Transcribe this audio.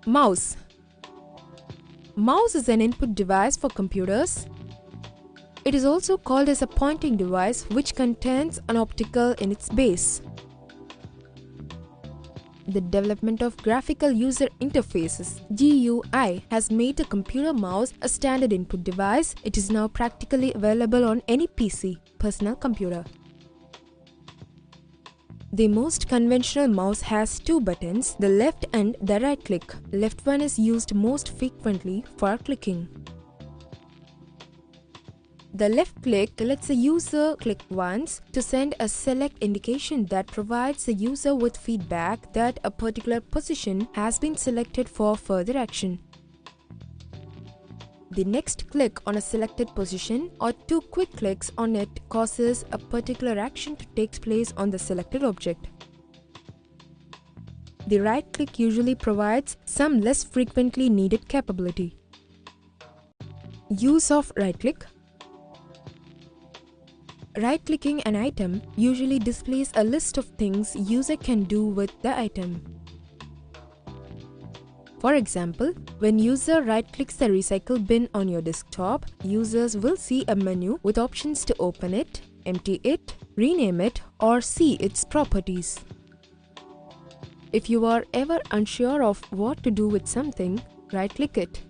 Mouse. Mouse is an input device for computers. It is also called as a pointing device which contains an optical in its base. The development of graphical user interfaces (GUI) has made the computer mouse a standard input device. It is now practically available on any PC, personal computer. The most conventional mouse has two buttons, the left and the right click. Left one is used most frequently for clicking. The left click lets the user click once to send a select indication that provides the user with feedback that a particular position has been selected for further action. The next click on a selected position or two quick clicks on it causes a particular action to take place on the selected object. The right click usually provides some less frequently needed capability. Use of right click. Right-clicking an item usually displays a list of things user can do with the item. For example, when user right-clicks the recycle bin on your desktop, users will see a menu with options to open it, empty it, rename it, or see its properties. If you are ever unsure of what to do with something, right-click it.